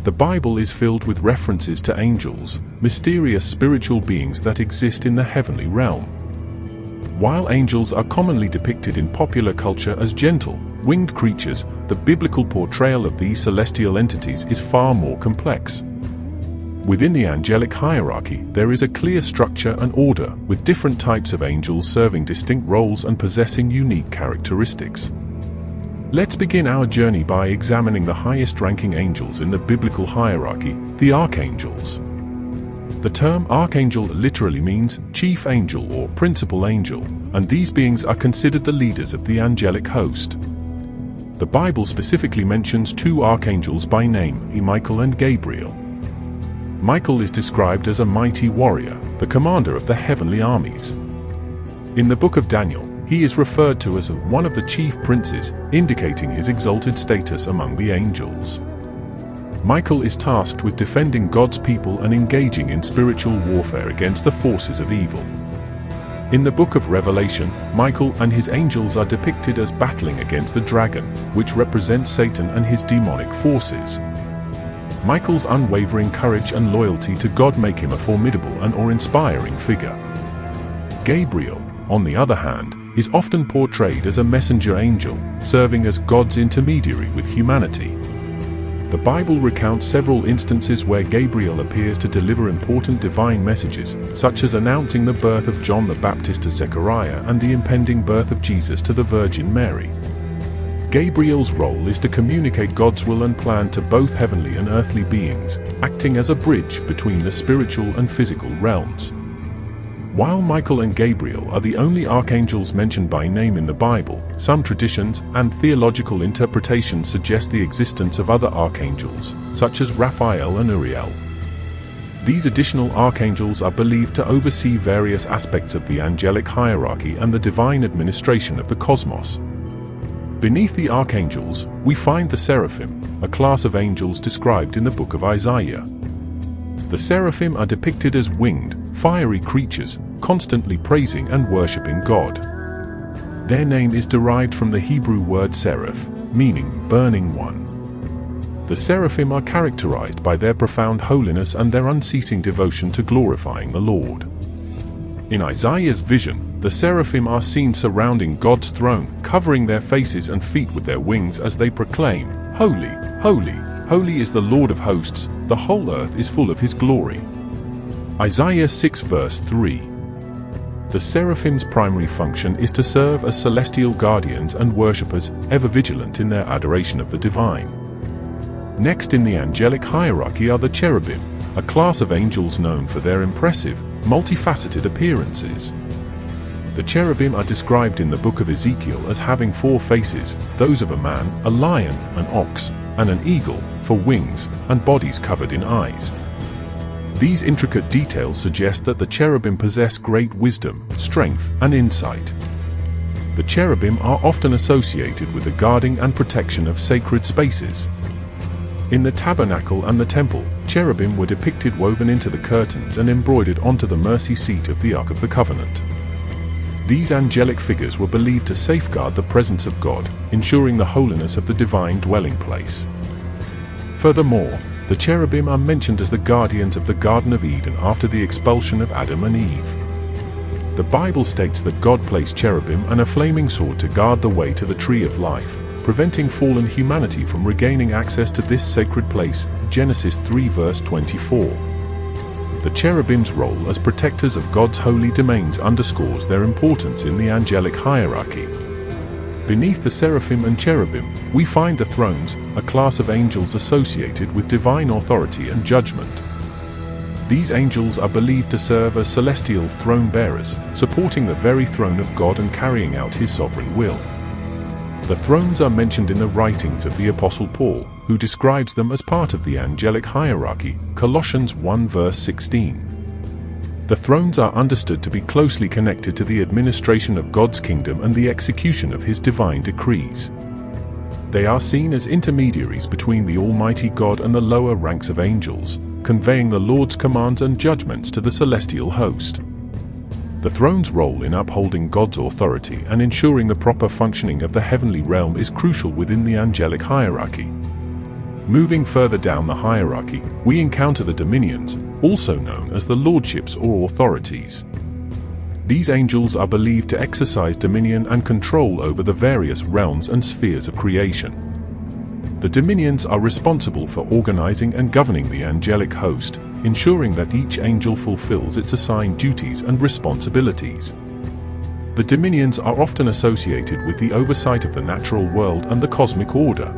The Bible is filled with references to angels, mysterious spiritual beings that exist in the heavenly realm. While angels are commonly depicted in popular culture as gentle, winged creatures, the biblical portrayal of these celestial entities is far more complex. Within the angelic hierarchy, there is a clear structure and order, with different types of angels serving distinct roles and possessing unique characteristics. Let's begin our journey by examining the highest-ranking angels in the biblical hierarchy, the archangels. The term archangel literally means chief angel or principal angel, and these beings are considered the leaders of the angelic host. The Bible specifically mentions two archangels by name, Michael and Gabriel. Michael is described as a mighty warrior, the commander of the heavenly armies. In the book of Daniel, he is referred to as one of the chief princes, indicating his exalted status among the angels. Michael is tasked with defending God's people and engaging in spiritual warfare against the forces of evil. In the book of Revelation, Michael and his angels are depicted as battling against the dragon, which represents Satan and his demonic forces. Michael's unwavering courage and loyalty to God make him a formidable and awe-inspiring figure. Gabriel, on the other hand, is often portrayed as a messenger angel, serving as God's intermediary with humanity. The Bible recounts several instances where Gabriel appears to deliver important divine messages, such as announcing the birth of John the Baptist to Zechariah and the impending birth of Jesus to the Virgin Mary. Gabriel's role is to communicate God's will and plan to both heavenly and earthly beings, acting as a bridge between the spiritual and physical realms. While Michael and Gabriel are the only archangels mentioned by name in the Bible, some traditions and theological interpretations suggest the existence of other archangels, such as Raphael and Uriel. These additional archangels are believed to oversee various aspects of the angelic hierarchy and the divine administration of the cosmos. Beneath the archangels, we find the seraphim, a class of angels described in the book of Isaiah. The seraphim are depicted as winged, fiery creatures, constantly praising and worshipping God. Their name is derived from the Hebrew word seraph, meaning burning one. The seraphim are characterized by their profound holiness and their unceasing devotion to glorifying the Lord. In Isaiah's vision, the seraphim are seen surrounding God's throne, covering their faces and feet with their wings as they proclaim, "Holy, holy, holy is the Lord of hosts, the whole earth is full of his glory." Isaiah 6 verse 3. The seraphim's primary function is to serve as celestial guardians and worshippers, ever vigilant in their adoration of the divine. Next in the angelic hierarchy are the cherubim, a class of angels known for their impressive, multifaceted appearances. The cherubim are described in the book of Ezekiel as having four faces, those of a man, a lion, an ox, and an eagle, for wings, and bodies covered in eyes. These intricate details suggest that the cherubim possess great wisdom, strength, and insight. The cherubim are often associated with the guarding and protection of sacred spaces. In the tabernacle and the temple, cherubim were depicted woven into the curtains and embroidered onto the mercy seat of the Ark of the Covenant. These angelic figures were believed to safeguard the presence of God, ensuring the holiness of the divine dwelling place. Furthermore, the cherubim are mentioned as the guardians of the Garden of Eden after the expulsion of Adam and Eve. The Bible states that God placed cherubim and a flaming sword to guard the way to the tree of life, preventing fallen humanity from regaining access to this sacred place, Genesis 3 verse 24. The cherubim's role as protectors of God's holy domains underscores their importance in the angelic hierarchy. Beneath the seraphim and cherubim, we find the thrones, a class of angels associated with divine authority and judgment. These angels are believed to serve as celestial throne bearers, supporting the very throne of God and carrying out his sovereign will. The thrones are mentioned in the writings of the Apostle Paul, who describes them as part of the angelic hierarchy, Colossians 1 verse 16. The thrones are understood to be closely connected to the administration of God's kingdom and the execution of his divine decrees. They are seen as intermediaries between the Almighty God and the lower ranks of angels, conveying the Lord's commands and judgments to the celestial host. The throne's role in upholding God's authority and ensuring the proper functioning of the heavenly realm is crucial within the angelic hierarchy. Moving further down the hierarchy, we encounter the dominions, also known as the lordships or authorities. These angels are believed to exercise dominion and control over the various realms and spheres of creation. The dominions are responsible for organizing and governing the angelic host, ensuring that each angel fulfills its assigned duties and responsibilities. The dominions are often associated with the oversight of the natural world and the cosmic order.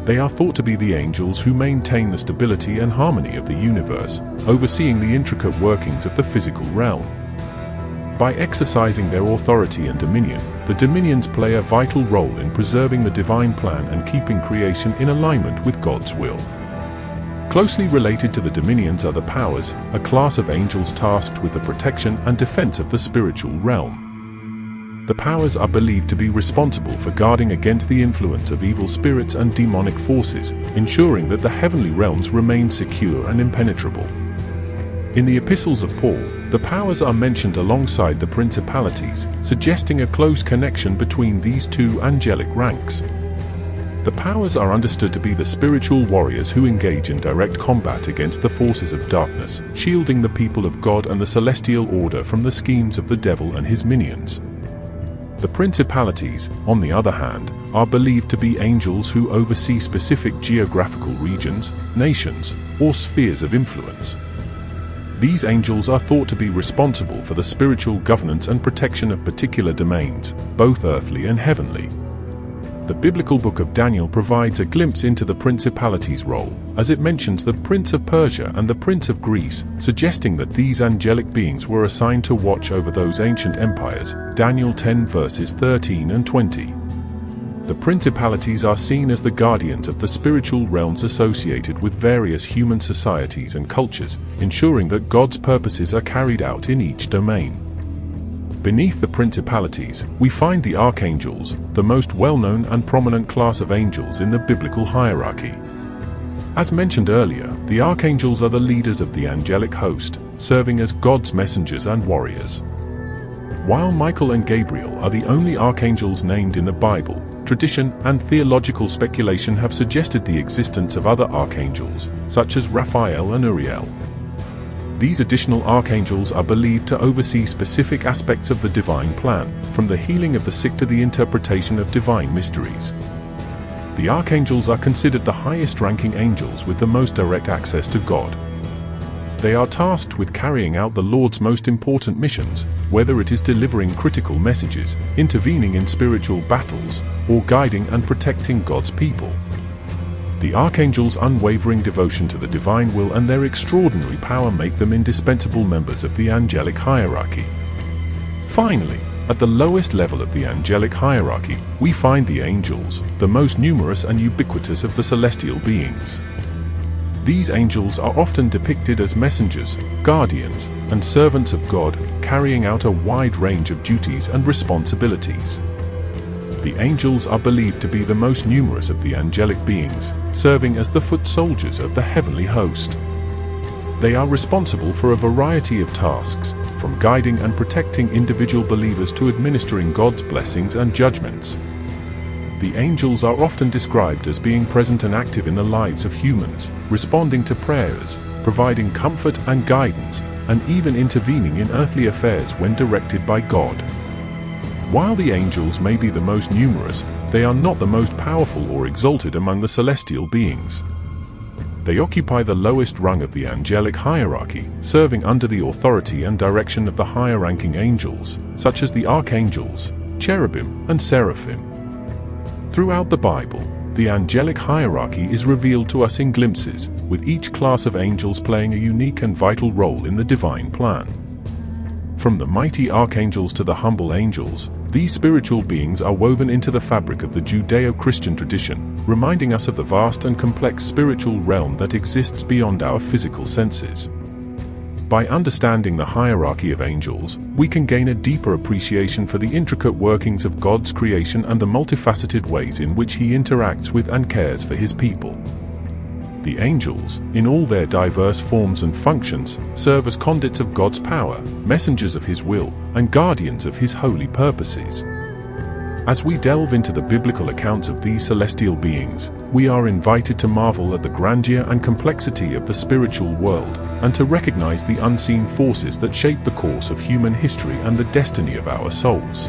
They are thought to be the angels who maintain the stability and harmony of the universe, overseeing the intricate workings of the physical realm. By exercising their authority and dominion, the dominions play a vital role in preserving the divine plan and keeping creation in alignment with God's will. Closely related to the dominions are the powers, a class of angels tasked with the protection and defense of the spiritual realm. The powers are believed to be responsible for guarding against the influence of evil spirits and demonic forces, ensuring that the heavenly realms remain secure and impenetrable. In the epistles of Paul, the powers are mentioned alongside the principalities, suggesting a close connection between these two angelic ranks. The powers are understood to be the spiritual warriors who engage in direct combat against the forces of darkness, shielding the people of God and the celestial order from the schemes of the devil and his minions. The principalities, on the other hand, are believed to be angels who oversee specific geographical regions, nations, or spheres of influence. These angels are thought to be responsible for the spiritual governance and protection of particular domains, both earthly and heavenly. The biblical book of Daniel provides a glimpse into the principalities' role, as it mentions the Prince of Persia and the Prince of Greece, suggesting that these angelic beings were assigned to watch over those ancient empires. Daniel 10 verses 13 and 20. The principalities are seen as the guardians of the spiritual realms associated with various human societies and cultures, ensuring that God's purposes are carried out in each domain. Beneath the principalities, we find the archangels, the most well-known and prominent class of angels in the biblical hierarchy. As mentioned earlier, the archangels are the leaders of the angelic host, serving as God's messengers and warriors. While Michael and Gabriel are the only archangels named in the Bible, tradition and theological speculation have suggested the existence of other archangels, such as Raphael and Uriel. These additional archangels are believed to oversee specific aspects of the divine plan, from the healing of the sick to the interpretation of divine mysteries. The archangels are considered the highest-ranking angels with the most direct access to God. They are tasked with carrying out the Lord's most important missions, whether it is delivering critical messages, intervening in spiritual battles, or guiding and protecting God's people. The archangels' unwavering devotion to the divine will and their extraordinary power make them indispensable members of the angelic hierarchy. Finally, at the lowest level of the angelic hierarchy, we find the angels, the most numerous and ubiquitous of the celestial beings. These angels are often depicted as messengers, guardians, and servants of God, carrying out a wide range of duties and responsibilities. The angels are believed to be the most numerous of the angelic beings, serving as the foot soldiers of the heavenly host. They are responsible for a variety of tasks, from guiding and protecting individual believers to administering God's blessings and judgments. The angels are often described as being present and active in the lives of humans, responding to prayers, providing comfort and guidance, and even intervening in earthly affairs when directed by God. While the angels may be the most numerous, they are not the most powerful or exalted among the celestial beings. They occupy the lowest rung of the angelic hierarchy, serving under the authority and direction of the higher-ranking angels, such as the archangels, cherubim, and seraphim. Throughout the Bible, the angelic hierarchy is revealed to us in glimpses, with each class of angels playing a unique and vital role in the divine plan. From the mighty archangels to the humble angels, these spiritual beings are woven into the fabric of the Judeo-Christian tradition, reminding us of the vast and complex spiritual realm that exists beyond our physical senses. By understanding the hierarchy of angels, we can gain a deeper appreciation for the intricate workings of God's creation and the multifaceted ways in which He interacts with and cares for His people. The angels, in all their diverse forms and functions, serve as conduits of God's power, messengers of His will, and guardians of His holy purposes. As we delve into the biblical accounts of these celestial beings, we are invited to marvel at the grandeur and complexity of the spiritual world, and to recognize the unseen forces that shape the course of human history and the destiny of our souls.